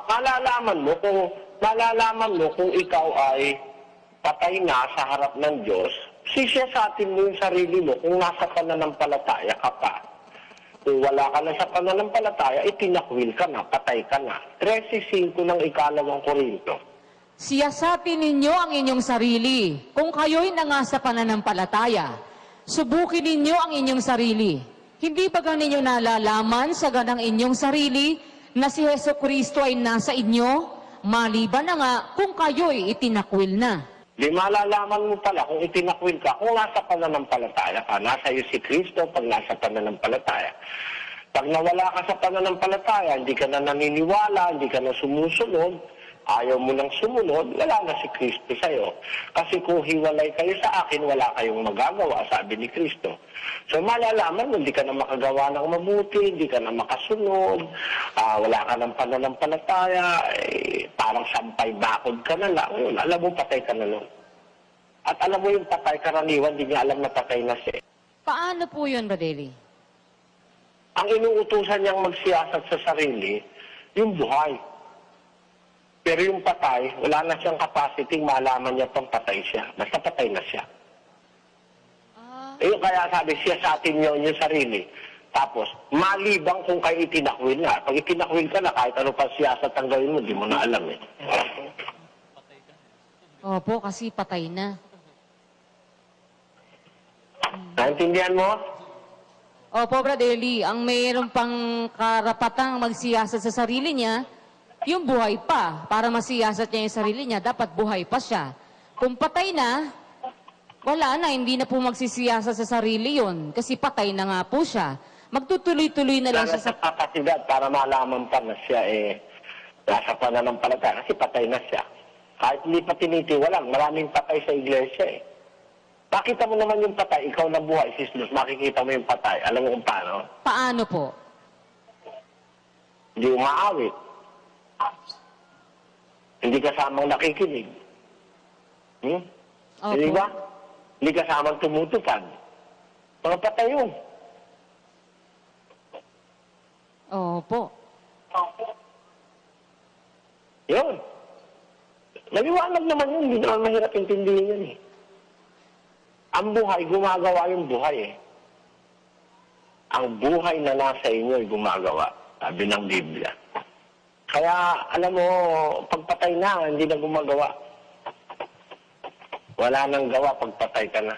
malalaman mo kung ikaw ay patay na sa harap ng Diyos, sisiyasatin mo yung sarili mo kung nasa pananampalataya ka pa. Kung wala ka na sa pananampalataya, itinakwil ka na, patay ka na. 13:5 ng ikalawang Korinto. Siyasatin ninyo ang inyong sarili kung kayo'y nangasa pananampalataya. Subukin ninyo ang inyong sarili. Hindi ba ninyo nalalaman sa ganang inyong sarili na si Hesukristo ay nasa inyo? Maliban na nga kung kayo'y itinakwil na. Di malalaman mo pala kung itinakwil ka, kung nasa pananampalataya ka, nasa iyo si Kristo pag nasa pananampalataya. Pag nawala ka sa pananampalataya, hindi ka na naniniwala, hindi ka na sumusunod, ayaw mo nang sumunod, wala na si Kristo sa'yo. Kasi kung hiwalay kayo sa akin, wala kayong magagawa, sabi ni Kristo. So malalaman mo, hindi ka na makagawa ng mabuti, hindi ka na makasunod, wala ka ng pananampalataya, parang sampay bakod ka na lang. Yun, alam mo, patay ka na lang. At alam mo yung patay karaniwan, hindi niya alam na patay na siya. Paano po yun, Badeli? Ang inuutusan niyang magsiyasat sa sarili, yung buhay. Pero yung patay, wala na siyang capacity, malaman niya pang patay siya. Basta patay na siya. Yung kaya sabi siya sa atin yun yung sarili. Tapos, malibang kung kayo itinakwil na. Pag itinakwil ka na, kahit ano pa siyasat ang gawin mo, di mo na alam eh. Opo, kasi patay na. Naintindihan mo? Opo, Bradeli, ang mayroon pang karapatang magsiyasat sa sarili niya, yung buhay pa. Para masiyasat niya yung sarili niya, dapat buhay pa siya. Kung patay na, wala na, hindi na po magsisiyasat sa sarili yon kasi patay na nga po siya. Magtutuloy-tuloy na lang siya sa... kapasidad para malaman pa na siya nasa pananampalataya kasi patay na siya. Kahit hindi pa tinitiwalang, maraming patay sa iglesia eh. Makita mo naman yung patay, ikaw na buhay, sis, makikita mo yung patay. Alam mo kung paano? Paano po? Hindi umaawit. Hindi kasamang nakikinig. Opo. Hindi ba? Hindi kasamang tumutupad. Mga patay yun. Opo. Yun. Naliwanag naman yun. Hindi naman mahirap intindihin yun eh. Ang buhay, gumagawa yung buhay eh. Ang buhay na nasa inyo ay gumagawa. Sabi ng Biblia. Kaya, alam mo, pagpatay na, hindi na gumagawa. Wala nang gawa pagpatay ka na.